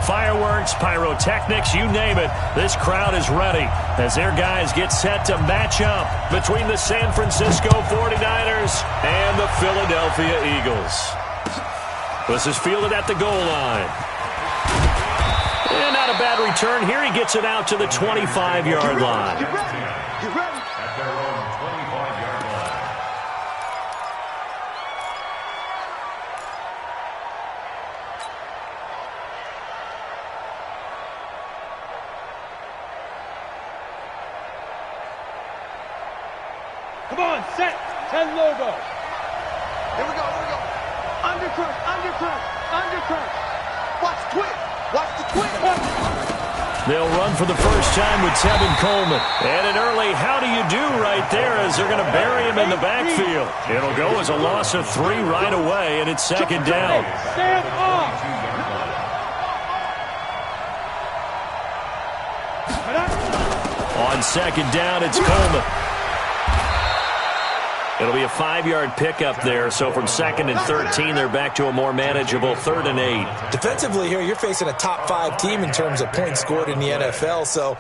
fireworks, pyrotechnics, you name it. This crowd is ready as their guys get set to match up between the San Francisco 49ers and the Philadelphia Eagles. This is fielded at the goal line. And not a bad return here. He gets it out to the 25-yard line. Get ready. At their own 25-yard line. Come on, set. 10 logo. Here we go. Undercrunch. Watch the twist. They'll run for the first time with Tevin Coleman. And an early how do you do right there as they're going to bury him in the backfield. It'll go as a loss of 3 right away, and it's second down. Stand off. On second down, it's Coleman. It'll be a 5-yard pickup there, so from 2nd and 13, they're back to a more manageable 3rd and 8. Defensively here, you're facing a top 5 team in terms of points scored in the NFL, so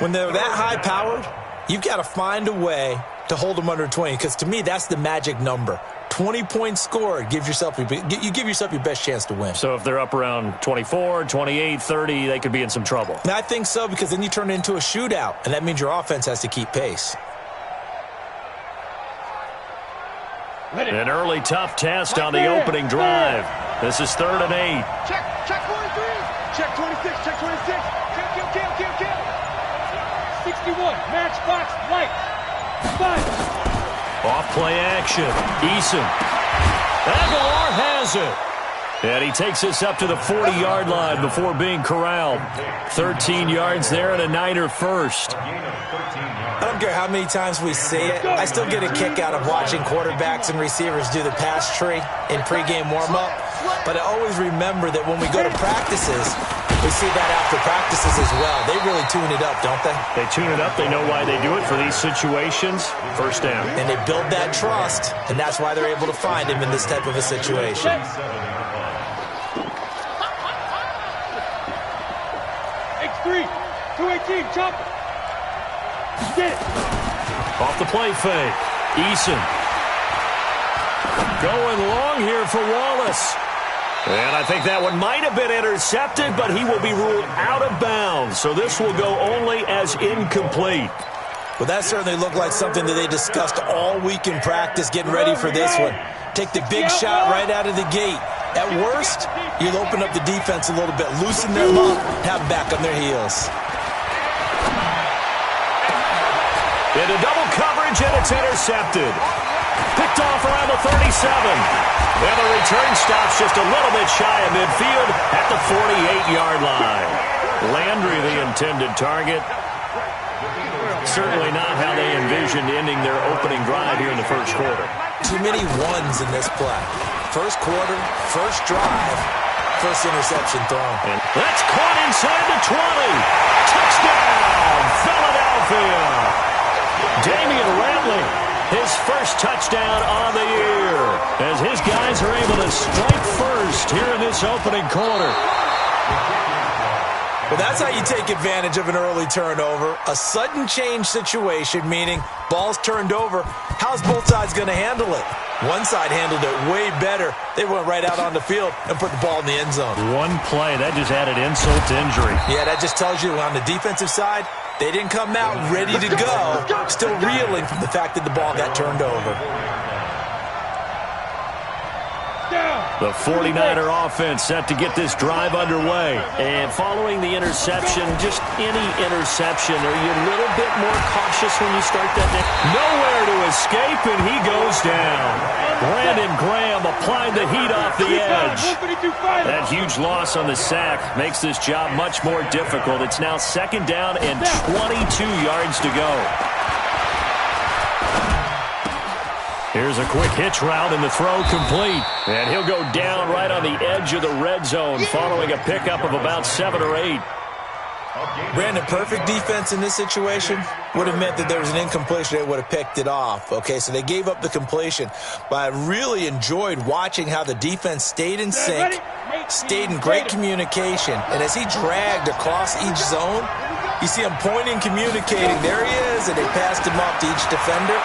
when they're that high-powered, you've got to find a way to hold them under 20, because to me, that's the magic number. 20 points scored, you give yourself your best chance to win. So if they're up around 24, 28, 30, they could be in some trouble. And I think so, because then you turn it into a shootout, and that means your offense has to keep pace. An early tough test on the opening drive. This is 3rd and 8. Check 23. Check 26. Check 26. Kill. 61. Matchbox light. 5. Off play action. Eason. Aguilar has it. And he takes this up to the 40-yard line before being corralled. 13 yards there and a Niner first. I don't care how many times we say it, I still get a kick out of watching quarterbacks and receivers do the pass tree in pregame warm-up. But I always remember that when we go to practices, we see that after practices as well. They really tune it up, don't they? They tune it up. They know why they do it for these situations. First down. And they build that trust, and that's why they're able to find him in this type of a situation. X3. 218. Chopper. Get it. Off the play fake. Eason. Going long here for Wallace. And I think that one might have been intercepted, but he will be ruled out of bounds. So this will go only as incomplete. Well, that certainly looked like something that they discussed all week in practice getting ready for this one. Take the big shot right out of the gate. At worst, you'll open up the defense a little bit, loosen them up, have them back on their heels. Into double coverage, and it's intercepted. Picked off around the 37. And the return stops just a little bit shy of midfield at the 48-yard line. Landry, the intended target. Certainly not how they envisioned ending their opening drive here in the first quarter. Too many ones in this play. First quarter, first drive, first interception thrown. And that's caught inside the 20. Touchdown, Philadelphia. Damian Ratley, his first touchdown on the year, as his guys are able to strike first here in this opening quarter. Well, that's how you take advantage of an early turnover. A sudden change situation, meaning ball's turned over. How's both sides going to handle it? One side handled it way better. They went right out on the field and put the ball in the end zone. One play, that just added insult to injury. Yeah, that just tells you on the defensive side, they didn't come out ready to go, still reeling from the fact that the ball got turned over. The 49er offense set to get this drive underway. And following the interception, just any interception, are you a little bit more cautious when you start that? Nowhere to escape, and he goes down. Brandon Graham applied the heat off the edge. That huge loss on the sack makes this job much more difficult. It's now second down and 22 yards to go. Here's a quick hitch route, and the throw complete. And he'll go down right on the edge of the red zone following a pickup of about 7 or 8. Brandon, perfect defense in this situation would have meant that there was an incompletion. They would have picked it off. Okay, so they gave up the completion. But I really enjoyed watching how the defense stayed in sync, stayed in great communication. And as he dragged across each zone, you see him pointing, communicating. There he is, and they passed him off to each defender.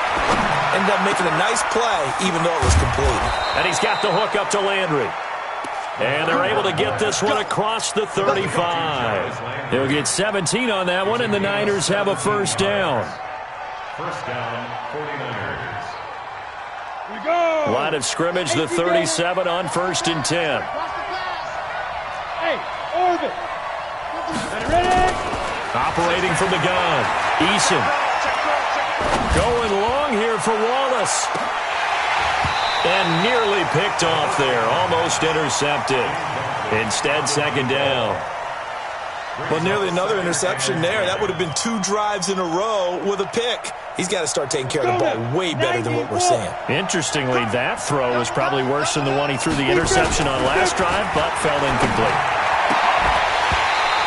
Ended up making a nice play, even though it was complete. And he's got the hook up to Landry. And they're able to get this one across the 35. He'll get 17 on that one, and the Niners have a first down. First down, 49ers. We go. Line of scrimmage, the 37 on 1st and 10. Hey, orbit. Ready? Operating from the gun. Eason. Going long here for Wallace. And nearly picked off there. Almost intercepted. Instead, second down. Well, nearly another interception there. That would have been 2 drives in a row with a pick. He's got to start taking care of the ball way better than what we're seeing. Interestingly, that throw was probably worse than the one he threw the interception on last drive, but fell incomplete.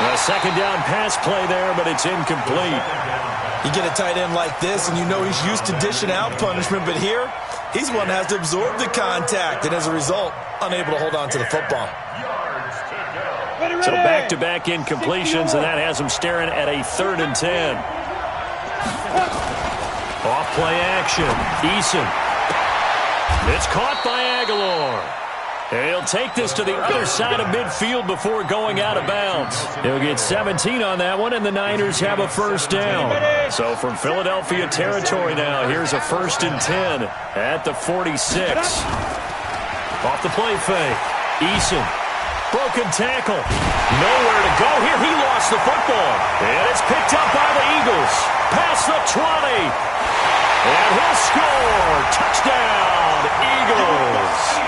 A second down pass play there, but it's incomplete. You get a tight end like this, and you know he's used to dishing out punishment, but here, he's the one that has to absorb the contact, and as a result, unable to hold on to the football. So back-to-back incompletions, and that has him staring at a 3rd and 10. Off-play action. Eason. It's caught by Aguilar. He'll take this to the other side of midfield before going out of bounds. He'll get 17 on that one, and the Niners have a first down. So from Philadelphia territory now, here's a 1st and 10 at the 46. Off the play fake. Eason. Broken tackle. Nowhere to go here. He lost the football. And it's picked up by the Eagles. Past the 20. And he'll score. Touchdown, Eagles.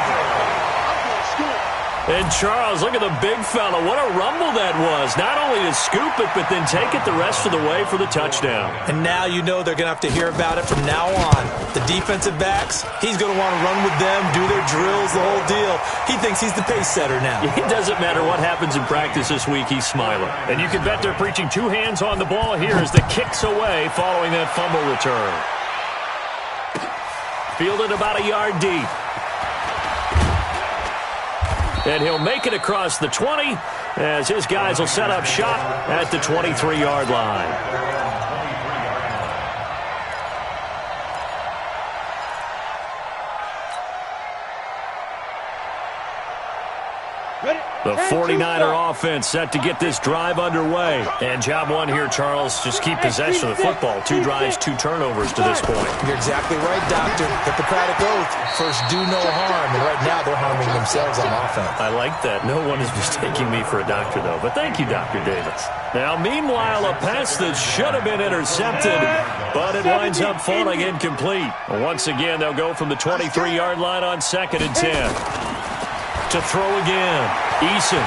And Charles, look at the big fella. What a rumble that was. Not only to scoop it, but then take it the rest of the way for the touchdown. And now you know they're going to have to hear about it from now on. The defensive backs, he's going to want to run with them, do their drills, the whole deal. He thinks he's the pace setter now. It doesn't matter what happens in practice this week, he's smiling. And you can bet they're preaching 2 hands on the ball here as the kick's away following that fumble return. Fielded about a yard deep. And he'll make it across the 20 as his guys will set up shop at the 23-yard line. The 49er offense set to get this drive underway. And job one here, Charles, just keep possession of the football. 2 drives, 2 turnovers to this point. You're exactly right, Doctor. Hippocratic oath. First, do no harm. And right now, they're harming themselves on offense. I like that. No one is mistaking me for a doctor, though. But thank you, Dr. Davis. Now, meanwhile, a pass that should have been intercepted, but it winds up falling incomplete. Once again, they'll go from the 23-yard line on 2nd and 10. To throw again. Eason.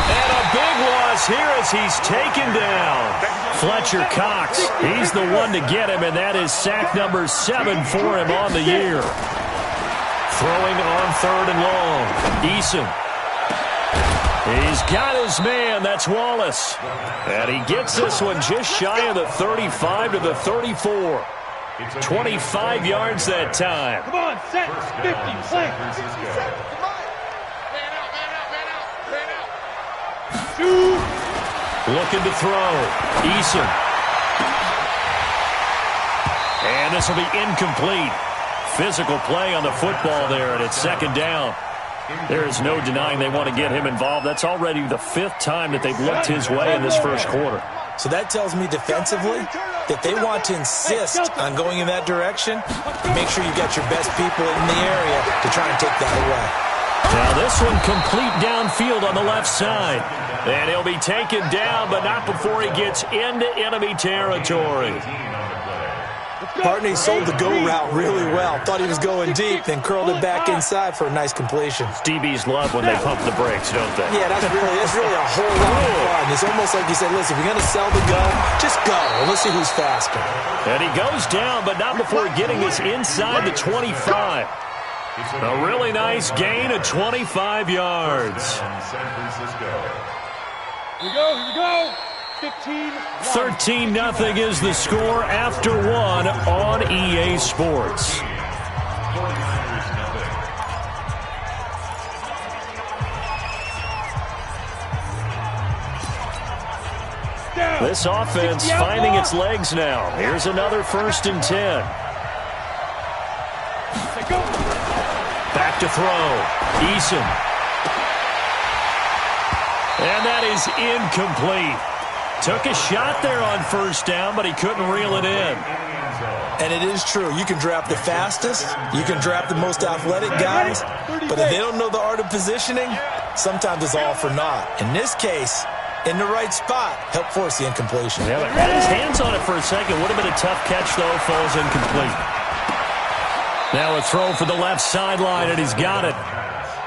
And a big loss here as he's taken down. Fletcher Cox. He's the one to get him, and that is sack number 7 for him on the year. Throwing on 3rd and long. Eason. He's got his man. That's Wallace. And he gets this one just shy of the 35 to the 34. 25 yards that time. Come on, set, 50, play. Shoot. Looking to throw. Eason. And this will be incomplete. Physical play on the football there, and it's 2nd down. There is no denying they want to get him involved. That's already the 5th time that they've looked his way in this first quarter. So that tells me defensively that they want to insist on going in that direction. Make sure you got your best people in the area to try and take that away. Now this one complete downfield on the left side. And he'll be taken down, but not before he gets into enemy territory. Partney sold the go route really well. Thought he was going deep, then curled it back inside for a nice completion. DBs love when they pump the brakes, don't they? Yeah, that's really a whole lot of fun. It's almost like you said, listen, if you're going to sell the gun, just go. Let's see who's faster. And he goes down, but not before getting this inside the 25. A really nice gain of 25 yards. San Francisco. Here we go. 15. 13-0 is the score after one on EA Sports. This offense finding its legs now. Here's another 1st and 10. Back to throw. Eason. And that is incomplete. Took a shot there on 1st down, but he couldn't reel it in. And it is true. You can draft the fastest. You can draft the most athletic guys. But if they don't know the art of positioning, sometimes it's all for naught. In this case, in the right spot, help force the incompletion. Yeah, had his hands on it for a second. Would have been a tough catch, though. Falls incomplete. Now a throw for the left sideline, and he's got it.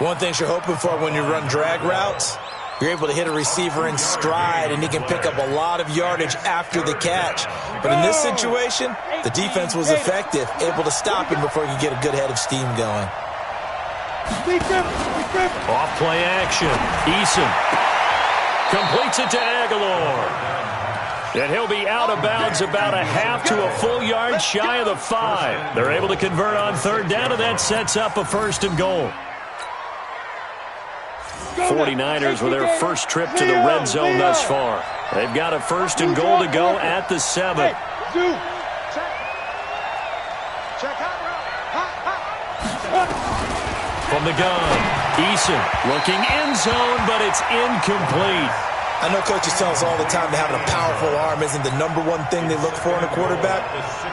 One thing you're hoping for when you run drag routes, you're able to hit a receiver in stride, and he can pick up a lot of yardage after the catch. But in this situation, the defense was effective, able to stop him before he could get a good head of steam going. Off play action. Eason completes it to Aguilar. And he'll be out of bounds about a half to a full yard shy of the 5. They're able to convert on 3rd down, and that sets up a 1st and goal. 49ers with their first trip to the red zone thus far. They've got a 1st and goal to go at the 7. From the gun, Eason looking end zone, but it's incomplete. I know coaches tell us all the time that having a powerful arm isn't the #1 thing they look for in a quarterback.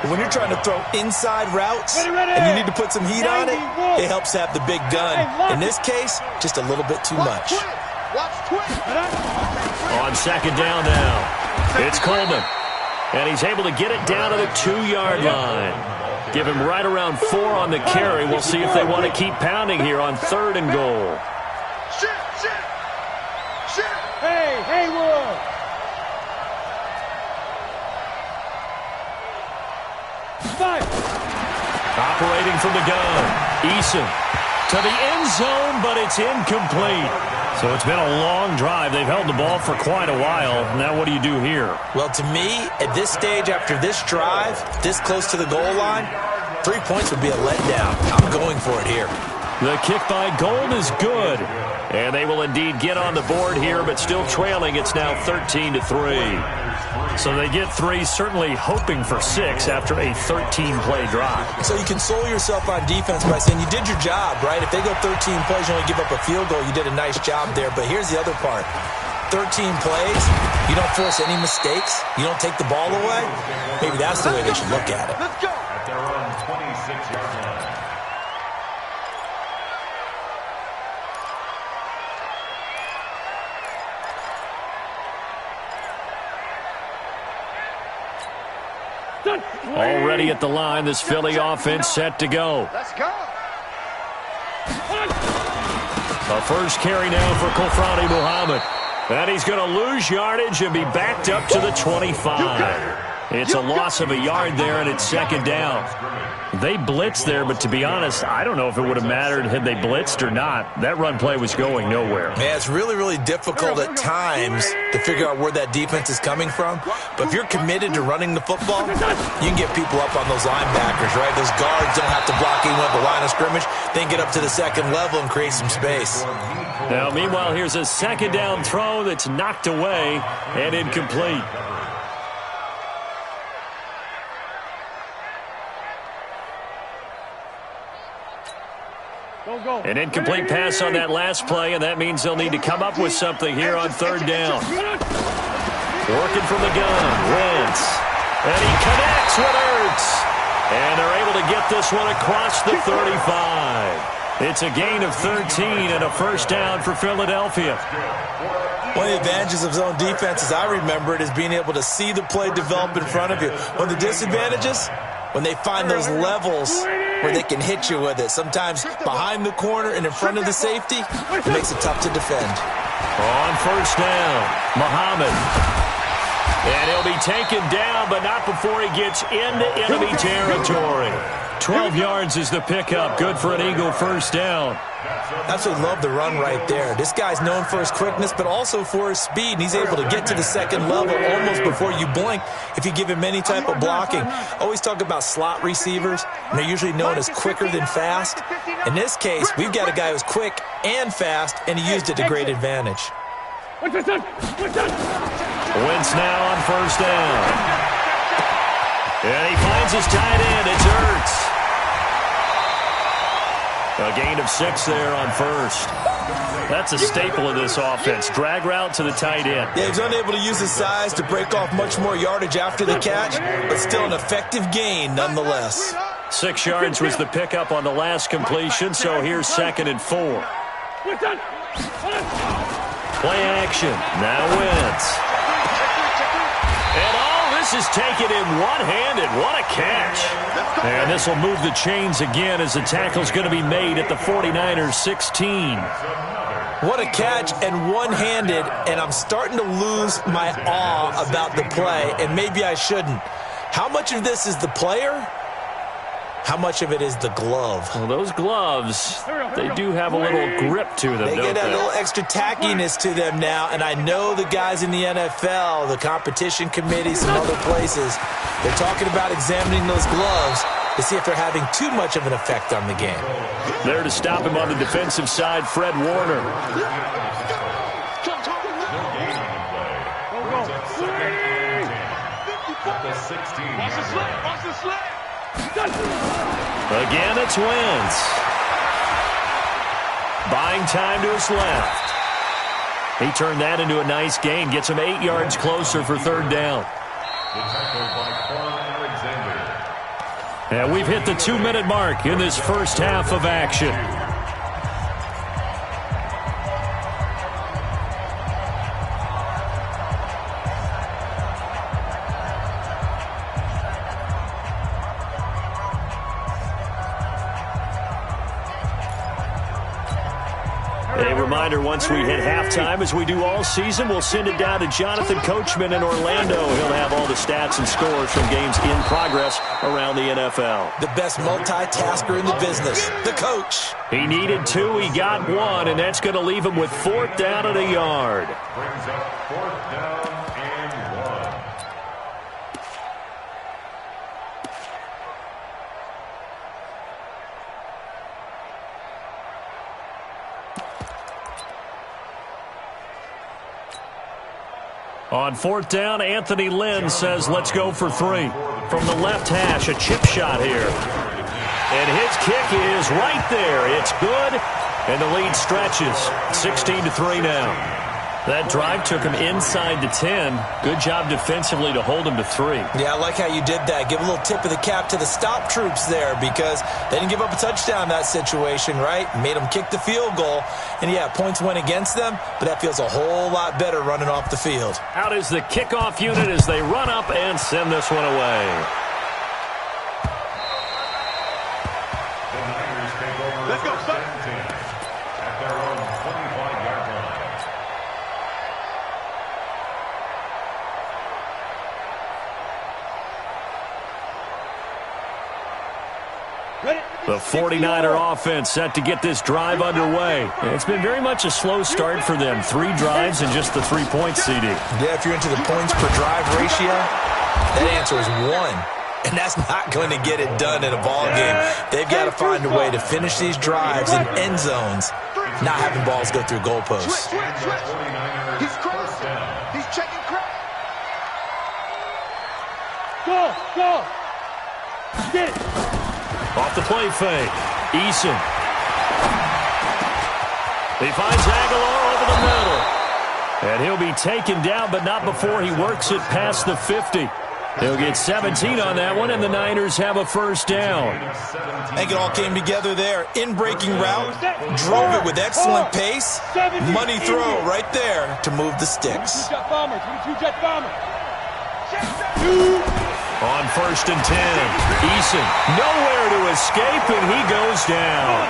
But when you're trying to throw inside routes and you need to put some heat on it, it helps to have the big gun. In this case, just a little bit too much. On 2nd down now, it's Coleman. And he's able to get it down to the 2-yard line. Give him right around 4 on the carry. We'll see if they want to keep pounding here on 3rd and goal. Hey, Haywood! Operating from the gun. Eason to the end zone, but it's incomplete. So it's been a long drive. They've held the ball for quite a while. Now what do you do here? Well, to me, at this stage after this drive, this close to the goal line, 3 points would be a letdown. I'm going for it here. The kick by Gold is good. And they will indeed get on the board here, but still trailing. It's now 13-3. So they get 3, certainly hoping for 6 after a 13-play drive. So you console yourself on defense by saying you did your job, right? If they go 13 plays, you only give up a field goal, you did a nice job there. But here's the other part. 13 plays, you don't force any mistakes, you don't take the ball away. Maybe that's the way they should look at it. Let's go. At their own 26-yard line. Already at the line, this Philly offense set to go. Let's go. A first carry now for Kofrani Muhammad. And he's going to lose yardage and be backed up to the 25. It's a loss of a yard there, and it's 2nd down. They blitzed there, but to be honest, I don't know if it would have mattered had they blitzed or not. That run play was going nowhere. Man, it's really, really difficult at times to figure out where that defense is coming from. But if you're committed to running the football, you can get people up on those linebackers, right? Those guards don't have to block even at the line of scrimmage. They can get up to the 2nd level and create some space. Now, meanwhile, here's a 2nd down throw that's knocked away and incomplete. An incomplete pass on that last play, and that means they'll need to come up with something here on 3rd down. Working from the gun, Wentz. And he connects with Ertz. And they're able to get this one across the 35. It's a gain of 13 and a 1st down for Philadelphia. One of the advantages of zone defense, as I remember it, is being able to see the play develop in front of you. One of the disadvantages, when they find those levels where they can hit you with it. Sometimes behind the corner and in front of the safety, it makes it tough to defend. On 1st down, Muhammad. And he'll be taken down, but not before he gets into enemy territory. 12 yards is the pickup. Good for an Eagle first down. Absolutely love the run right there. This guy's known for his quickness, but also for his speed. And he's able to get to the second level almost before you blink if you give him any type of blocking. Always talk about slot receivers, and they're usually known as quicker than fast. In this case, we've got a guy who's quick and fast, and he used it to great advantage. Wentz now on first down. And he finds his tight end. It's Ertz. A gain of 6 there on first. That's a staple of this offense. Drag route to the tight end. Yeah, he's unable to use his size to break off much more yardage after the catch, but still an effective gain nonetheless. 6 yards was the pickup on the last completion, so here's 2nd and 4. Play action. Now Wentz. And all this is taken in one-handed. What a catch. And this will move the chains again as the tackle's going to be made at the 49ers 16. What a catch and one-handed, and I'm starting to lose my awe about the play, and maybe I shouldn't. How much of this is the player? How much of it is the glove? Well, those gloves, they do have a little grip to them, They get a little extra tackiness to them now, and I know the guys in the NFL, the competition committee, some other places, they're talking about examining those gloves to see if they're having too much of an effect on the game. There to stop him on the defensive side, Fred Warner. Again, it's Wentz. Buying time to his left. He turned that into a nice gain. Gets him 8 yards closer for 3rd down. And we've hit the 2-minute mark in this first half of action. A reminder, once we hit halftime, as we do all season, we'll send it down to Jonathan Coachman in Orlando. He'll have all the stats and scores from games in progress around the NFL. The best multitasker in the business, the coach. He needed 2, he got 1, and that's going to leave him with 4th down and a yard. Brings up 4th down and 1. On 4th down, Anthony Lynn says, let's go for 3. From the left hash, a chip shot here. And his kick is right there. It's good, and the lead stretches. 16-3 now. That drive took him inside the 10. Good job defensively to hold him to 3. Yeah, I like how you did that. Give a little tip of the cap to the stop troops there because they didn't give up a touchdown in that situation, right? Made them kick the field goal. And, yeah, points went against them, but that feels a whole lot better running off the field. Out is the kickoff unit as they run up and send this one away. Let's go, son. At their own 25-yard line. The 49er offense set to get this drive underway. It's been very much a slow start for them. 3 drives and just the 3 points, CD. Yeah, if you're into the points per drive ratio, that answer is 1. And that's not going to get it done in a ball game. They've got to find a way to finish these drives in end zones, not having balls go through goalposts. He's crossing. He's checking crack. Go. Get it. Off the play fake. Eason. He finds Aguilar over the middle. And he'll be taken down, but not before he works it past the 50. He'll get 17 on that one, and the Niners have a first down. I think it all came together there. In-breaking route, drove it with excellent pace. Money throw right there to move the sticks. 22 jet bomber. On 1st and 10, Eason nowhere to escape, and he goes down.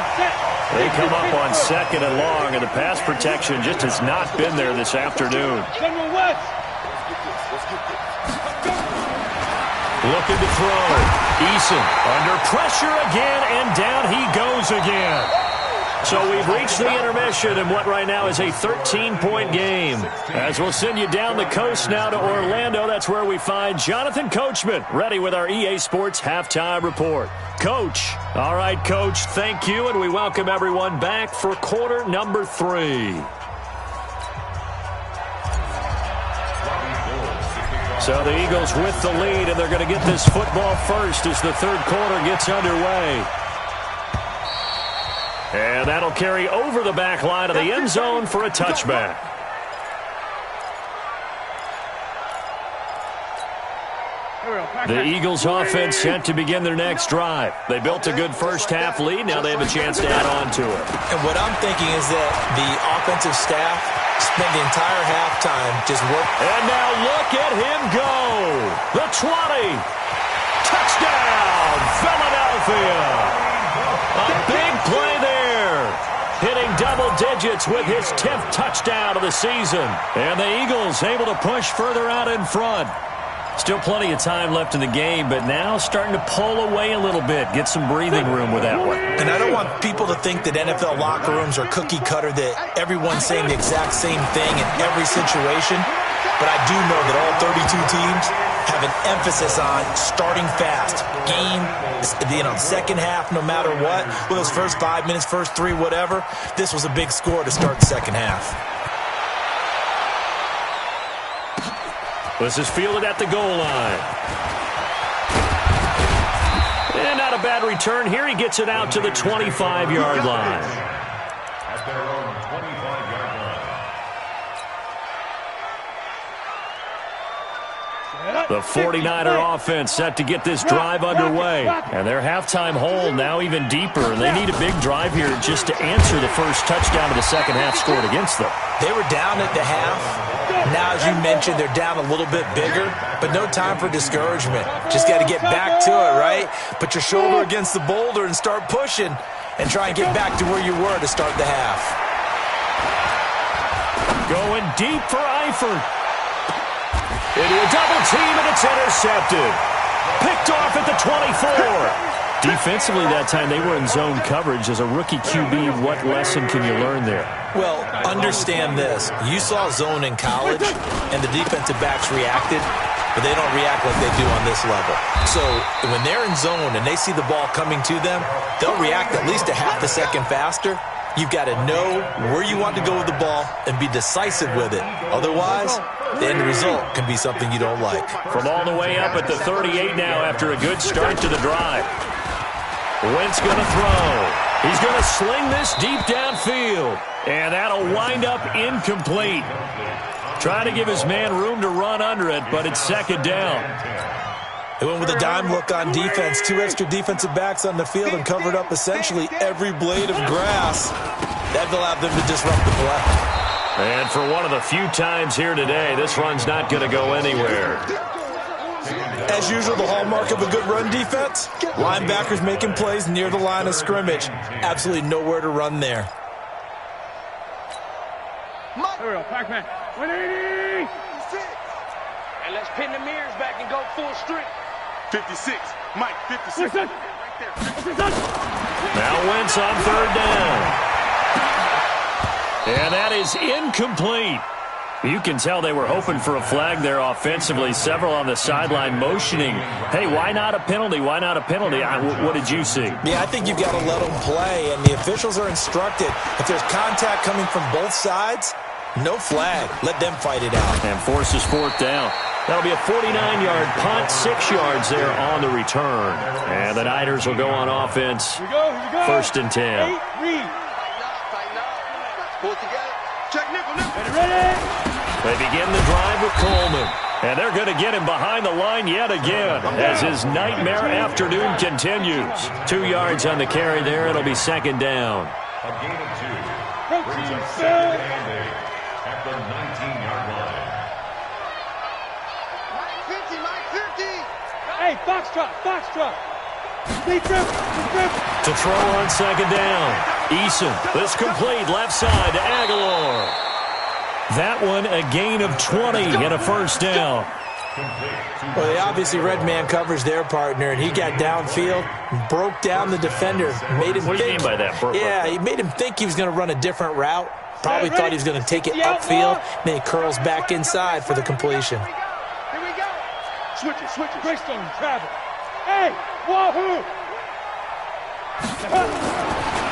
They come up on 2nd and long, and the pass protection just has not been there this afternoon. Looking to throw. Eason under pressure again, and down he goes again. So we've reached the intermission in what right now is a 13-point game. As we'll send you down the coast now to Orlando, that's where we find Jonathan Coachman, ready with our EA Sports Halftime Report. Coach. All right, Coach, thank you, and we welcome everyone back for quarter number 3. So the Eagles with the lead, and they're going to get this football first as the third quarter gets underway. And that'll carry over the back line of the end zone for a touchback. The Eagles offense set to begin their next drive. They built a good first half lead. Now they have a chance to add on to it. And what I'm thinking is that the offensive staff spent the entire halftime just working. And now look at him go. The 20. Touchdown, Philadelphia. A big play there. Hitting double digits with his 10th touchdown of the season. And the Eagles able to push further out in front. Still plenty of time left in the game, but now starting to pull away a little bit, get some breathing room with that one. And I don't want people to think that NFL locker rooms are cookie cutter, that everyone's saying the exact same thing in every situation. But I do know that all 32 teams have an emphasis on starting fast. Game, second half, no matter what. Well, those first 5 minutes, first 3, whatever. This was a big score to start the second half. This is fielded at the goal line. And not a bad return here. He gets it out to the 25-yard line. At their own 25-yard line. The 49er offense set to get this drive underway. And their halftime hole now even deeper. And they need a big drive here just to answer the first touchdown of the second half scored against them. They were down at the half. Now, as you mentioned, they're down a little bit bigger, but no time for discouragement. Just got to get back to it, right? Put your shoulder against the boulder and start pushing and try and get back to where you were to start the half. Going deep for Eifert. Into a double team, and it's intercepted. Picked off at the 24. Defensively that time, they were in zone coverage. As a rookie QB, what lesson can you learn there? Well, understand this. You saw zone in college, and the defensive backs reacted, but they don't react like they do on this level. So when they're in zone and they see the ball coming to them, they'll react at least a half a second faster. You've got to know where you want to go with the ball and be decisive with it. Otherwise, the end result can be something you don't like. From all the way up at the 38 now after a good start to the drive. Wentz going to throw. He's going to sling this deep downfield. And that'll wind up incomplete. Trying to give his man room to run under it, but it's second down. They went with a dime look on defense. 2 extra defensive backs on the field and covered up essentially every blade of grass. That allowed them to disrupt the play. And for one of the few times here today, this run's not going to go anywhere. As usual, the hallmark of a good run defense, linebackers making plays near the line of scrimmage. Absolutely nowhere to run there. Here we go, Pac-Man. 180! And let's pin the mirrors back and go full strength. 56. Mike, 56. Listen. Right there. Listen. Now Wentz on third down. And that is incomplete. You can tell they were hoping for a flag there offensively. Several on the sideline motioning, hey, why not a penalty? Why not a penalty? What did you see? Yeah, I think you've got to let them play, and the officials are instructed. If there's contact coming from both sides, no flag. Let them fight it out. And forces fourth down. That'll be a 49-yard punt, 6 yards there on the return. And the Niners will go on offense. Here we go. First and 10. 8, read. Tighten up. Pull it together. Check nickel. Ready? They begin the drive with Coleman. And they're going to get him behind the line yet again as his nightmare afternoon continues. 2 yards on the carry there. It'll be second down. A gain of 2. Brings up second and 8 at the 19-yard line. Mike 50. Hey, Foxtrot. Deep grip. To throw on second down. Eason, this complete left side to Aguilar. That one a gain of 20 and a first down. Well, they obviously read man coverage their partner, and he got downfield, broke down the defender, made him What do you mean by that? Yeah, he made him think he was going to run a different route. Probably thought he was going to take it upfield, and then he curls back inside for the completion. Here we go. Switch it. Greystone, travel. Hey, wahoo!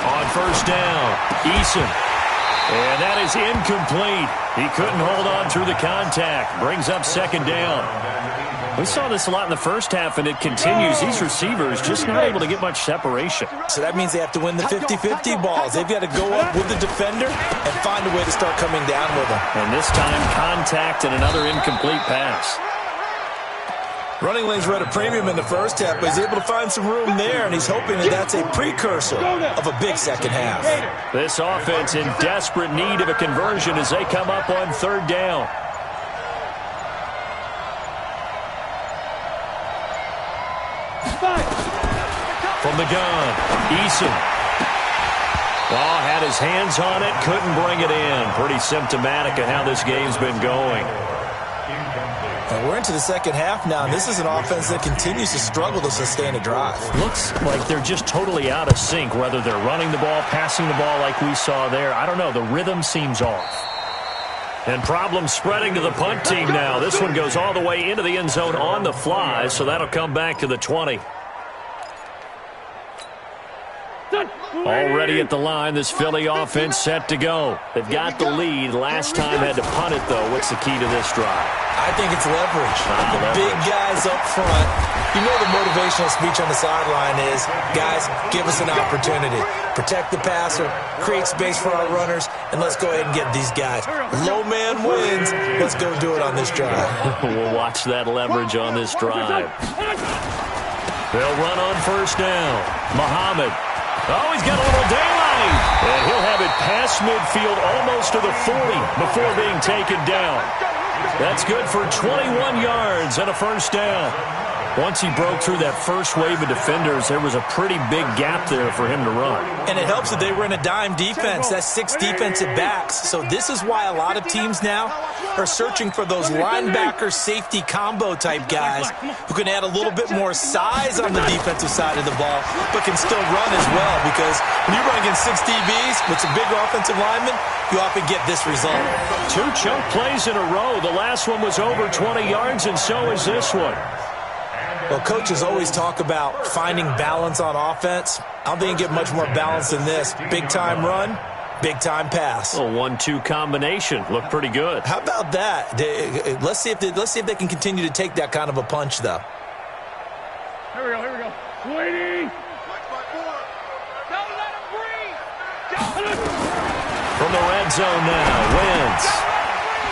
On first down, Eason. And that is incomplete. He couldn't hold on through the contact. Brings up second down. We saw this a lot in the first half, and it continues. These receivers just not able to get much separation. So that means they have to win the 50-50 balls. They've got to go up with the defender and find a way to start coming down with them. And this time, contact and another incomplete pass. Running lanes were at a premium in the first half, but he's able to find some room there, and he's hoping that that's a precursor of a big second half. This offense in desperate need of a conversion as they come up on third down. From the gun, Eason. Oh, had his hands on it, couldn't bring it in. Pretty symptomatic of how this game's been going. We're into the second half now, and this is an offense that continues to struggle to sustain a drive. Looks like they're just totally out of sync, whether they're running the ball, passing the ball like we saw there. I don't know. The rhythm seems off. And problems spreading to the punt team now. This one goes all the way into the end zone on the fly, so that'll come back to the 20. Already at the line, this Philly offense set to go. They've got the lead. Last time had to punt it, though. What's the key to this drive? I think it's leverage. The big guys up front. You know the motivational speech on the sideline is, guys, give us an opportunity. Protect the passer, create space for our runners, and let's go ahead and get these guys. Low man wins. Let's go do it on this drive. We'll watch that leverage on this drive. They'll run on first down. Muhammad. Oh, he's got a little daylight. And he'll have it past midfield almost to the 40 before being taken down. That's good for 21 yards and a first down. Once he broke through that first wave of defenders, there was a pretty big gap there for him to run. And it helps that they were in a dime defense. That's 6 defensive backs. So this is why a lot of teams now are searching for those linebacker safety combo type guys who can add a little bit more size on the defensive side of the ball, but can still run as well, because when you run against 6 DBs with some big offensive linemen, you often get this result. 2 chunk plays in a row. The last one was over 20 yards, and so is this one. Well, coaches always talk about finding balance on offense. I don't think you get much more balance than this. Big-time run, big-time pass. A 1-2 combination. Looked pretty good. How about that? Let's see if they can continue to take that kind of a punch, though. Here we go. Waiting. Don't let him breathe. From the red zone now, Wentz.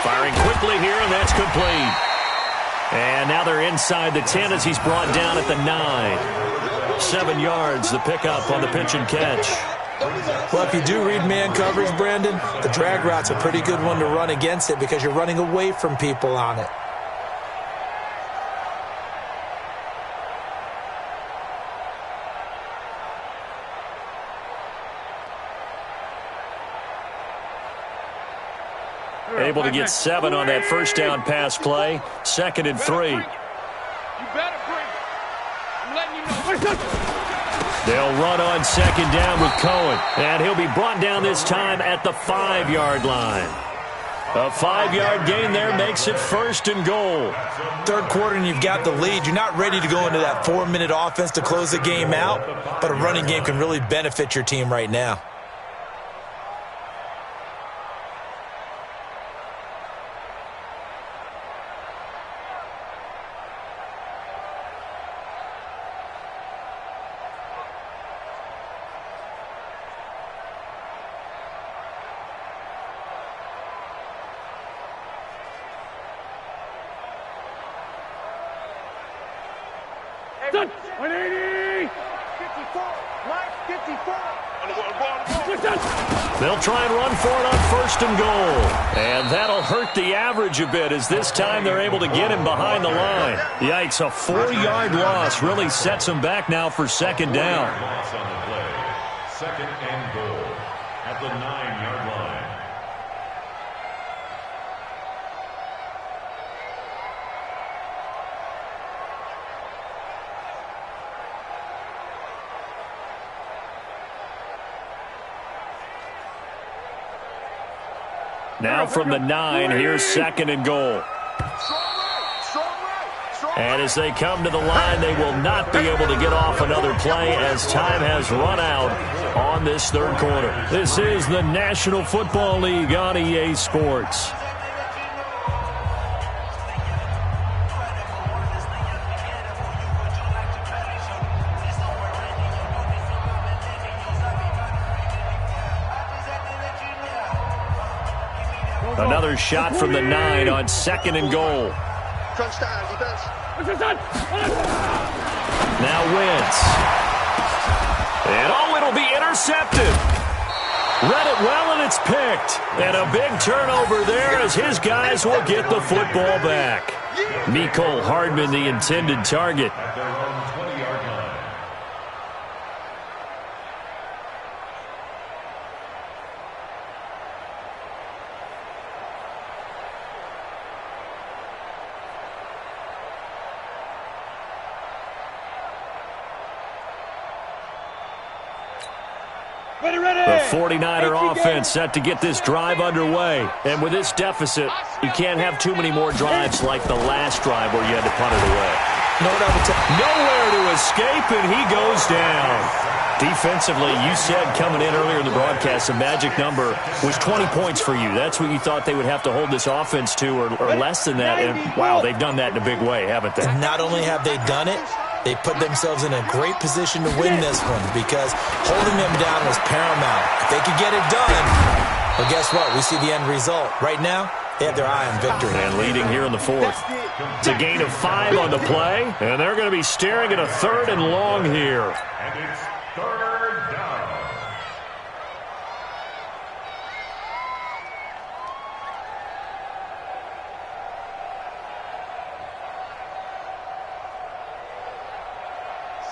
Firing quickly here, and that's complete. And now they're inside the 10 as he's brought down at the 9. 7 yards, the pickup on the pitch and catch. Well, if you do read man coverage, Brandon, the drag route's a pretty good one to run against it because you're running away from people on it. Able to get 7 on that first down pass play. 2nd and 3. You better bring it. I'm letting you know. They'll run on 2nd down with Cohen. And he'll be brought down this time at the 5-yard line. A 5-yard gain there makes it 1st and goal. Third quarter and you've got the lead. You're not ready to go into that 4-minute offense to close the game out, but a running game can really benefit your team right now. Done. 180. 54. Mike, 54. They'll try and run for it on 1st and goal. And that'll hurt the average a bit as this time they're able to get him behind the line. Yikes, a 4-yard loss really sets him back now for 2nd down. Loss on the play. 2nd and goal at the 9-yard line. Now from the 9, here's 2nd and goal. And as they come to the line, they will not be able to get off another play as time has run out on this 3rd quarter. This is the National Football League on EA Sports. Another shot from the 9 on 2nd and goal. Now Wentz. And it'll be intercepted. Read it well, and it's picked. And a big turnover there as his guys will get the football back. Mecole Hardman, the intended target. The 49er offense set to get this drive underway. And with this deficit, you can't have too many more drives like the last drive where you had to punt it away. Nowhere to escape, and he goes down. Defensively, you said coming in earlier in the broadcast, the magic number was 20 points for you. That's what you thought they would have to hold this offense to, or less than that. And, wow, they've done that in a big way, haven't they? And not only have they done it, they put themselves in a great position to win this one because holding them down was paramount. If they could get it done, well, guess what? We see the end result. Right now, they have their eye on victory. And leading here in the 4th. It's a gain of 5 on the play, and they're going to be staring at a 3rd and long here. And it's 3rd down.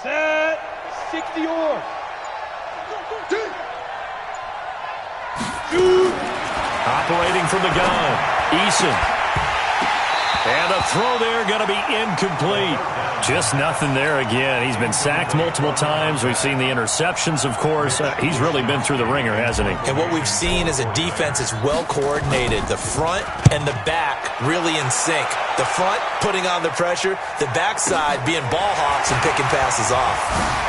Set. 60 yours. Shoot. Operating from the gun, Eason. And a throw there going to be incomplete. Just nothing there again. He's been sacked multiple times. We've seen the interceptions, of course. He's really been through the ringer, hasn't he? And what we've seen is a defense that's well coordinated. The front and the back really in sync. The front putting on the pressure. The backside being ball hawks and picking passes off.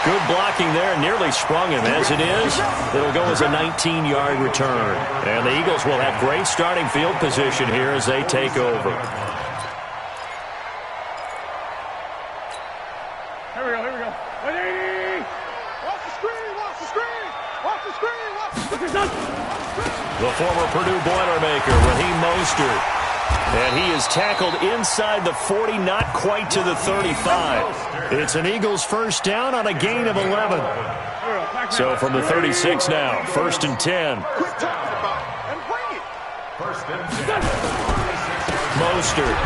Good blocking there, nearly sprung him. As it is, it'll go as a 19-yard return. And the Eagles will have great starting field position here as they take over. Here we go. 180. Watch the screen. The former Purdue Boilermaker, Raheem Mostert. And he is tackled inside the 40, not quite to the 35. It's an Eagles first down on a gain of 11. So from the 36 now, 1st and 10. Mostert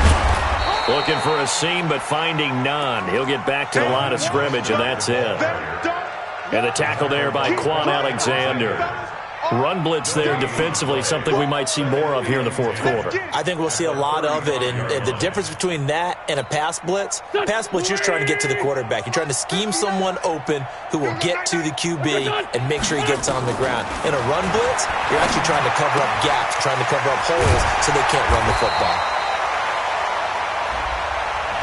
looking for a seam but finding none. He'll get back to the line of scrimmage, and that's it. And the tackle there by Quan Alexander. Run blitz there defensively, something we might see more of here in the 4th quarter. I think we'll see a lot of it, and the difference between that and a pass blitz, you're just trying to get to the quarterback. You're trying to scheme someone open who will get to the QB and make sure he gets on the ground. In a run blitz, you're actually trying to cover up gaps, trying to cover up holes so they can't run the football.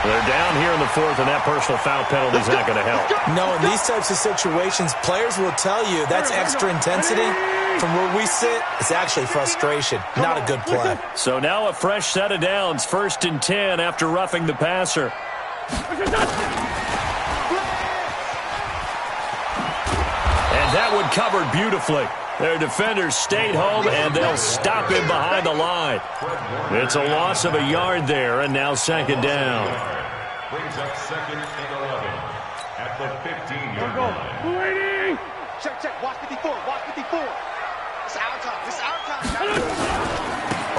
They're down here in the 4th, and that personal foul penalty is not going to help. No, in these types of situations, players will tell you that's extra intensity. From where we sit, it's actually frustration, not a good play. So now a fresh set of downs, 1st and 10 after roughing the passer. And that one covered beautifully. Their defenders stayed home, and they'll stop him behind the line. It's a loss of a yard there, and now 2nd down. Brings up 2nd and 11 at the 15-yard line. Check. Watch 54. It's our time.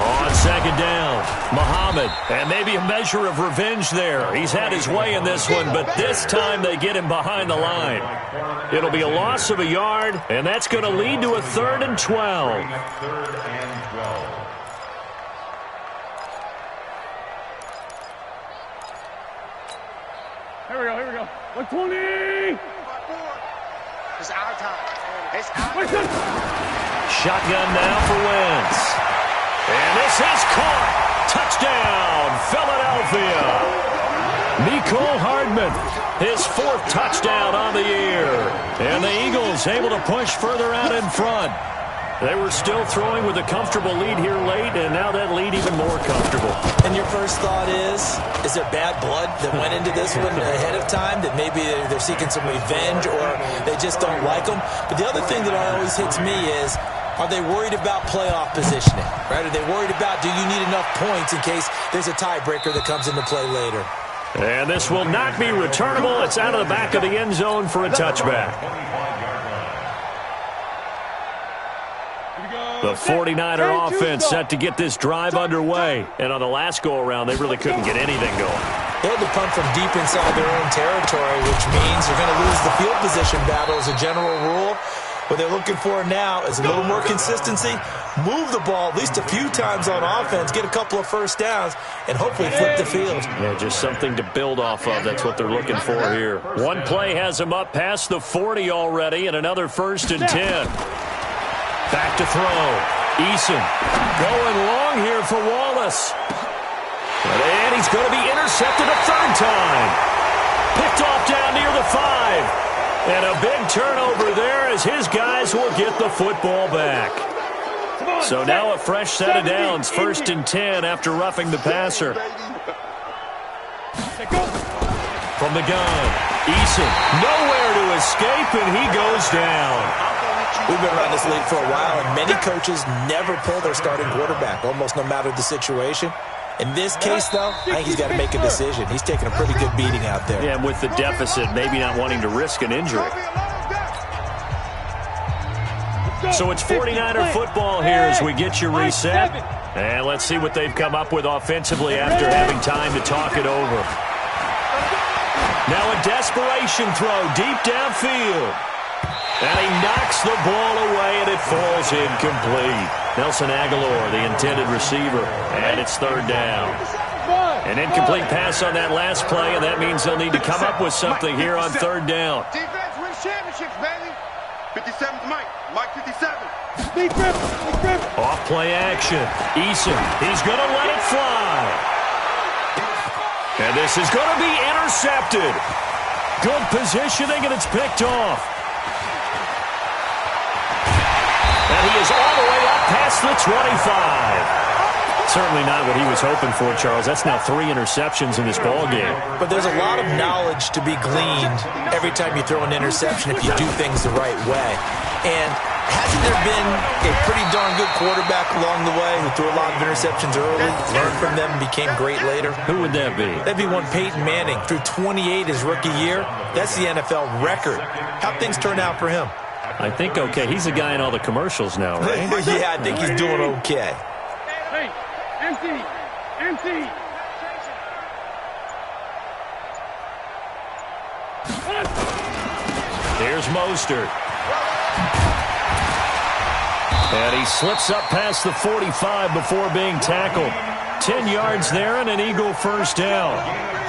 On 2nd down, Muhammad, and maybe a measure of revenge there. He's had his way in this one, but this time they get him behind the line. It'll be a loss of a yard, and that's going to lead to a 3rd and 12. 3rd and 12. Here we go. 120. It's our time. It's our time. Shotgun now for Wentz. And this is caught. Touchdown, Philadelphia. Mecole Hardman, his 4th touchdown on the year. And the Eagles able to push further out in front. They were still throwing with a comfortable lead here late, and now that lead even more comfortable. And your first thought is there bad blood that went into this one ahead of time, that maybe they're seeking some revenge or they just don't like them? But the other thing that always hits me is, are they worried about playoff positioning? Right? Are they worried about, do you need enough points in case there's a tiebreaker that comes into play later? And this will not be returnable. It's out of the back of the end zone for a touchback. The 49er offense set to get this drive underway. And on the last go-around, they really couldn't get anything going. They had to punt from deep inside their own territory, which means they're going to lose the field position battle as a general rule. What they're looking for now is a little more consistency, move the ball at least a few times on offense, get a couple of first downs, and hopefully flip the field. Yeah, just something to build off of. That's what they're looking for here. One play has them up past the 40 already, and another 1st and 10. Back to throw. Eason going long here for Wallace. And he's going to be intercepted a 3rd time. Picked off down near the 5. And a big turnover there as his guys will get the football back. So now a fresh set of downs, 1st and 10 after roughing the passer. From the gun, Eason nowhere to escape, and he goes down. We've been around this league for a while, and many coaches never pull their starting quarterback, almost no matter the situation. In this case, though, I think he's got to make a decision. He's taking a pretty good beating out there. Yeah, and with the deficit, maybe not wanting to risk an injury. So it's 49er football here as we get you reset. And let's see what they've come up with offensively after having time to talk it over. Now a desperation throw deep downfield. And he knocks the ball away, and it falls incomplete. Nelson Aguilar, the intended receiver, and it's 3rd down. An incomplete pass on that last play, and that means they'll need to come up with something here on 3rd down. Defense wins championships, baby. 57's Mike. Mike 57. Off play action. Eason, he's going to let it fly. And this is going to be intercepted. Good positioning, and it's picked off. And he is all the way up past the 25. Certainly not what he was hoping for, Charles. That's now 3 interceptions in this ballgame. But there's a lot of knowledge to be gleaned every time you throw an interception if you do things the right way. And hasn't there been a pretty darn good quarterback along the way who threw a lot of interceptions early, learned from them, and became great later? Who would that be? That'd be one Peyton Manning. Threw 28 his rookie year. That's the NFL record. How'd things turn out for him? I think okay. He's a guy in all the commercials now, right? Yeah, I think he's doing okay. Hey, empty. Here's Mostert. And he slips up past the 45 before being tackled. 10 yards there and an Eagle 1st down.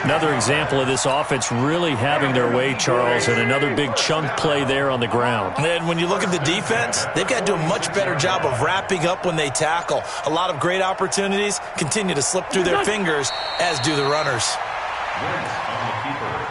Another example of this offense really having their way, Charles, and another big chunk play there on the ground. And when you look at the defense, they've got to do a much better job of wrapping up when they tackle. A lot of great opportunities continue to slip through their fingers, as do the runners. On the keeper.